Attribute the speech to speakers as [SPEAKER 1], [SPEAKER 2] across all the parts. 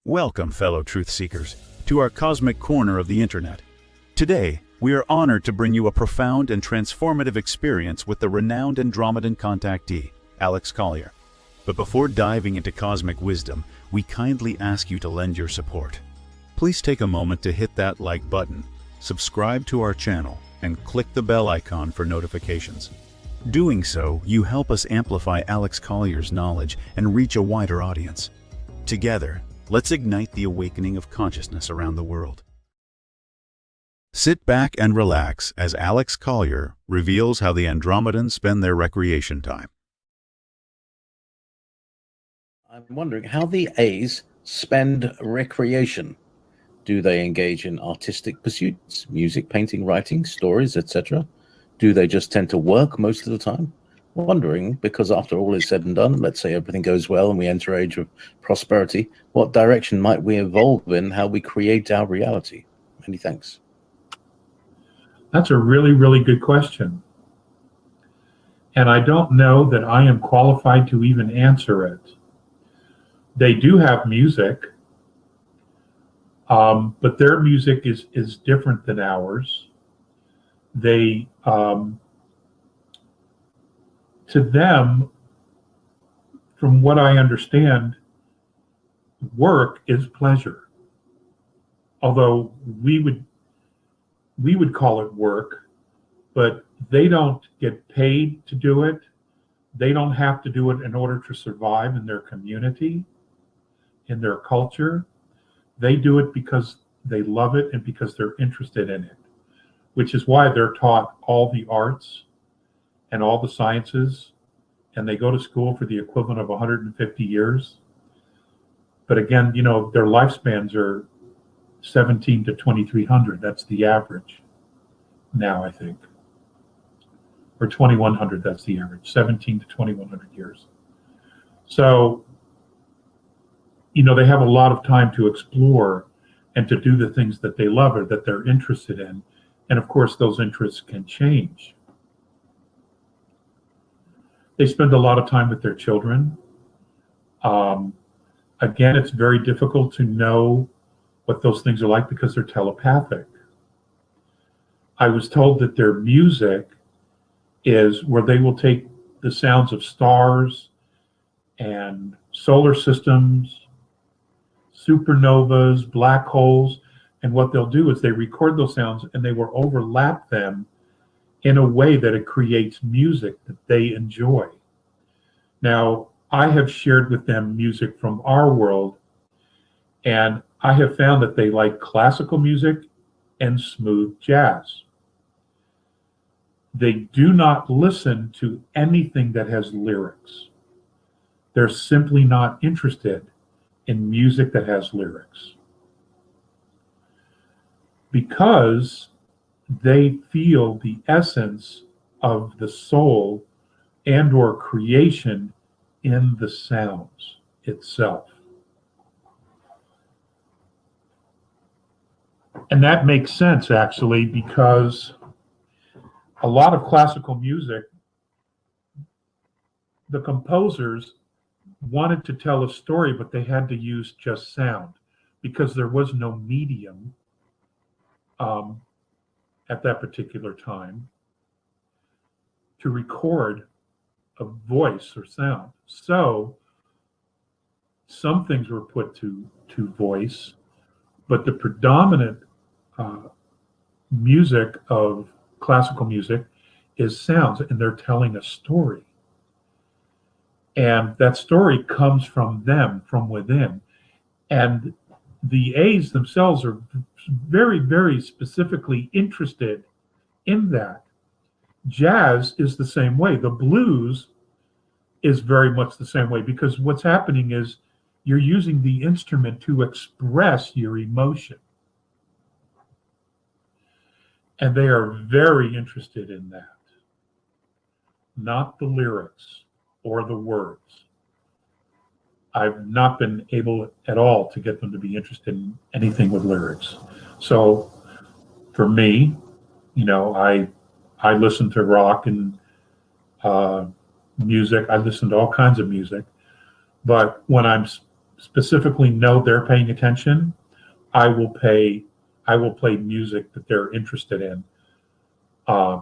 [SPEAKER 1] Welcome, fellow truth seekers, to our cosmic corner of the internet. Today, we are honored to bring you a profound and transformative experience with the renowned Andromedan contactee, Alex Collier. But before diving into cosmic wisdom, we kindly ask you to lend your support. Please take a moment to hit that like button, subscribe to our channel, and click the bell icon for notifications. Doing so, you help us amplify Alex Collier's knowledge and reach a wider audience. Together, let's ignite the awakening of consciousness around the world. Sit back and relax as Alex Collier reveals how the Andromedans spend their recreation time.
[SPEAKER 2] I'm wondering how the A's spend recreation. Do they engage in artistic pursuits, music, painting, writing, stories, etc.? Do they just tend to work most of the time? Wondering, because after all is said and done, let's say everything goes well and we enter an age of prosperity, what direction might we evolve in, how we create our reality? Many thanks.
[SPEAKER 3] That's a really, really good question. And I don't know that I am qualified to even answer it. They do have music, but their music is different than ours. They, to them, from what I understand, work is pleasure. Although we would call it work, but they don't get paid to do it. They don't have to do it in order to survive in their community, in their culture. They do it because they love it and because they're interested in it, which is why they're taught all the arts and all the sciences, and they go to school for the equivalent of 150 years. But again, you know, their lifespans are 17 to 2300. That's the average now, I think. Or 2100, that's the average, 17 to 2100 years. So, you know, they have a lot of time to explore and to do the things that they love or that they're interested in. And of course, those interests can change. They spend a lot of time with their children. Again, it's very difficult to know what those things are like because they're telepathic. I was told that their music is where they will take the sounds of stars and solar systems, supernovas, black holes, and what they'll do is they record those sounds and they will overlap them in a way that it creates music that they enjoy. Now, I have shared with them music from our world, and I have found that they like classical music and smooth jazz. They do not listen to anything that has lyrics. They're simply not interested in music that has lyrics, because they feel the essence of the soul and or creation in the sounds itself. And that makes sense, actually, because a lot of classical music, the composers wanted to tell a story, but they had to use just sound because there was no medium at that particular time to record a voice or sound. So some things were put to voice, but the predominant music of classical music is sounds, and they're telling a story. And that story comes from them, from within. And the A's themselves are very, very specifically interested in that. Jazz is the same way. The blues is very much the same way, because what's happening is you're using the instrument to express your emotion. And they are very interested in that, not the lyrics or the words. I've not been able at all to get them to be interested in anything with lyrics. So for me, you know, I listen to rock and music. I listen to all kinds of music. But when I'm specifically know they're paying attention, I will play music that they're interested in,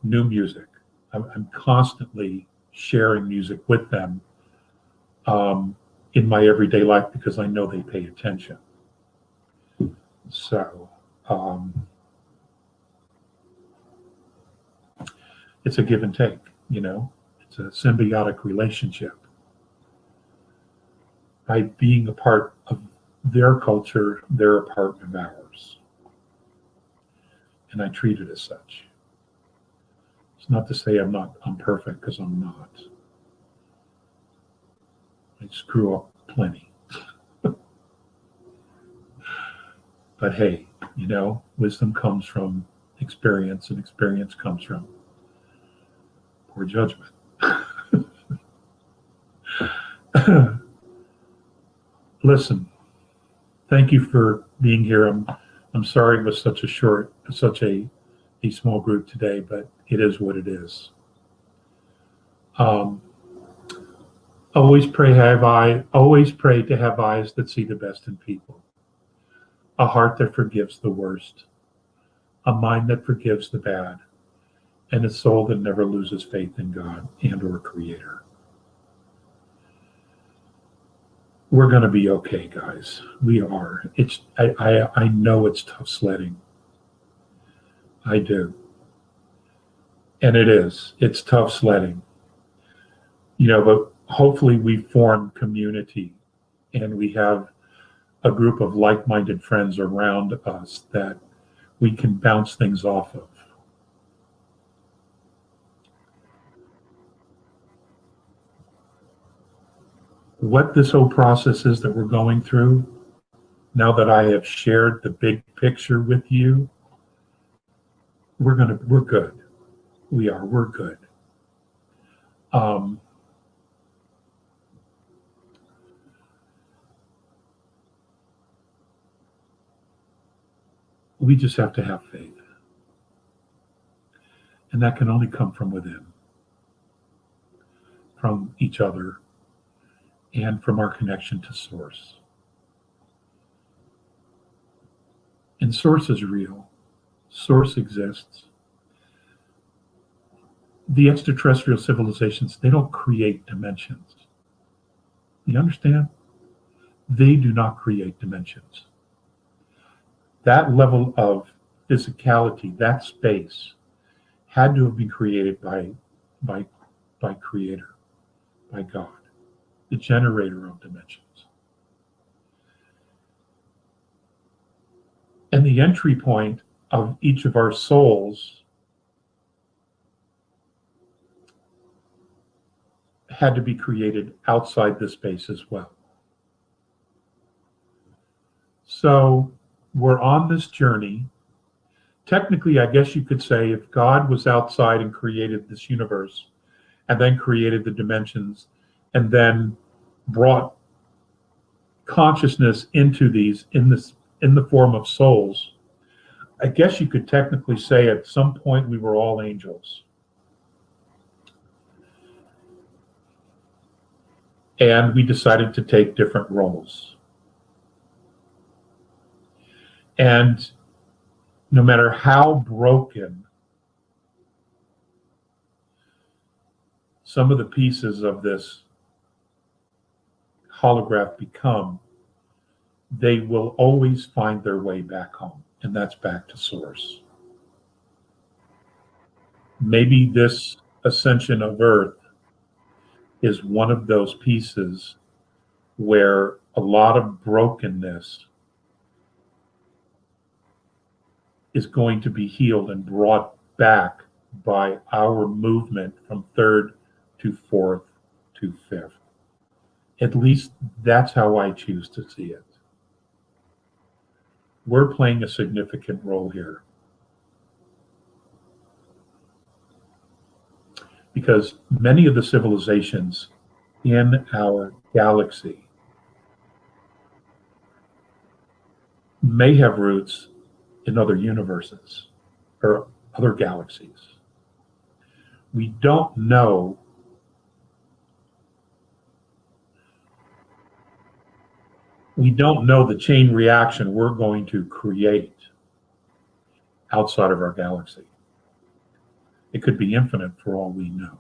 [SPEAKER 3] new music. I'm constantly sharing music with them in my everyday life because I know they pay attention. So it's a give and take, it's a symbiotic relationship. By being a part of their culture, they're a part of ours. And I treat it as such. It's not to say I'm perfect, because I'm not. I screw up plenty. But hey, wisdom comes from experience, and experience comes from poor judgment. Listen, thank you for being here. I'm sorry it was such a small group today, but it is what it is. Always pray to have eyes that see the best in people, a heart that forgives the worst, a mind that forgives the bad, and a soul that never loses faith in God and or Creator. We're going to be okay, guys. We are. I know it's tough sledding. I do. And it is. It's tough sledding. But hopefully we form community, and we have a group of like-minded friends around us that we can bounce things off of. What this whole process is that we're going through, now that I have shared the big picture with you, we're good. We're good. We just have to have faith. And that can only come from within, from each other, and from our connection to Source. And Source is real. Source exists. The extraterrestrial civilizations, they don't create dimensions. You understand? They do not create dimensions. That level of physicality, that space, had to have been created by Creator, by God, the generator of dimensions. And the entry point of each of our souls had to be created outside this space as well. So we're on this journey. Technically, I guess you could say, if God was outside and created this universe, and then created the dimensions, and then brought consciousness into these in the form of souls, I guess you could technically say at some point we were all angels. And we decided to take different roles. And no matter how broken some of the pieces of this holograph become, they will always find their way back home, and that's back to Source. Maybe this ascension of Earth is one of those pieces where a lot of brokenness is going to be healed and brought back by our movement from third to fourth to fifth. At least that's how I choose to see it. We're playing a significant role here. Because many of the civilizations in our galaxy may have roots in other universes or other galaxies. We don't know we don't know the chain reaction we're going to create outside of our galaxy. It could be infinite for all we know.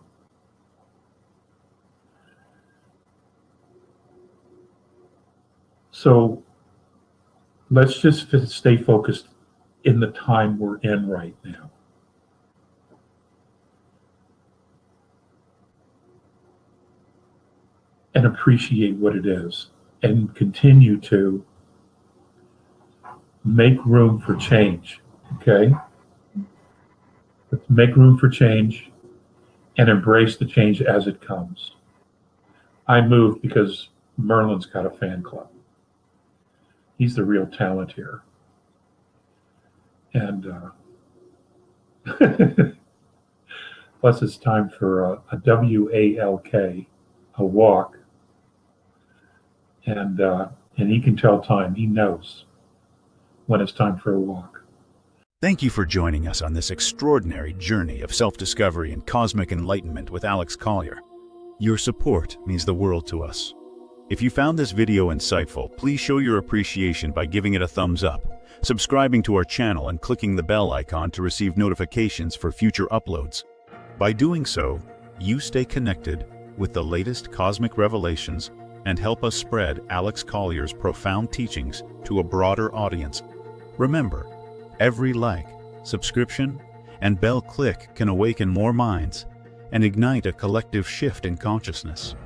[SPEAKER 3] So let's just stay focused in the time we're in right now. And appreciate what it is, and continue to make room for change, okay? Let's make room for change and embrace the change as it comes. I moved because Merlin's got a fan club. He's the real talent here. And plus it's time for a WALK, a walk. And he can tell time. He knows when it's time for a walk.
[SPEAKER 1] Thank you for joining us on this extraordinary journey of self-discovery and cosmic enlightenment with Alex Collier. Your support means the world to us. If you found this video insightful, please show your appreciation by giving it a thumbs up, subscribing to our channel, and clicking the bell icon to receive notifications for future uploads. By doing so, you stay connected with the latest cosmic revelations and help us spread Alex Collier's profound teachings to a broader audience. Remember, every like, subscription, and bell click can awaken more minds and ignite a collective shift in consciousness.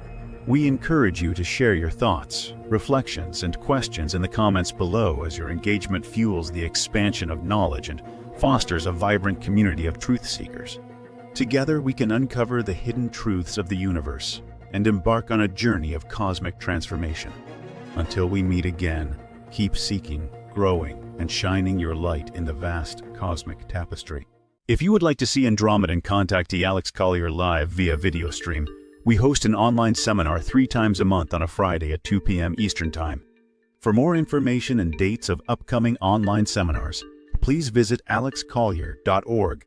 [SPEAKER 1] We encourage you to share your thoughts, reflections, and questions in the comments below, as your engagement fuels the expansion of knowledge and fosters a vibrant community of truth seekers. Together, we can uncover the hidden truths of the universe and embark on a journey of cosmic transformation. Until we meet again, keep seeking, growing, and shining your light in the vast cosmic tapestry. If you would like to see Andromedan contactee Alex Collier live via video stream, we host an online seminar 3 times a month on a Friday at 2 p.m. Eastern Time. For more information and dates of upcoming online seminars, please visit alexcollier.org.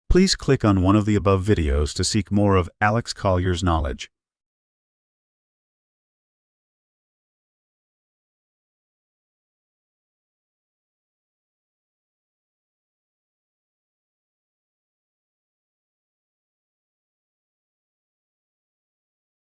[SPEAKER 1] Please click on one of the above videos to seek more of Alex Collier's knowledge.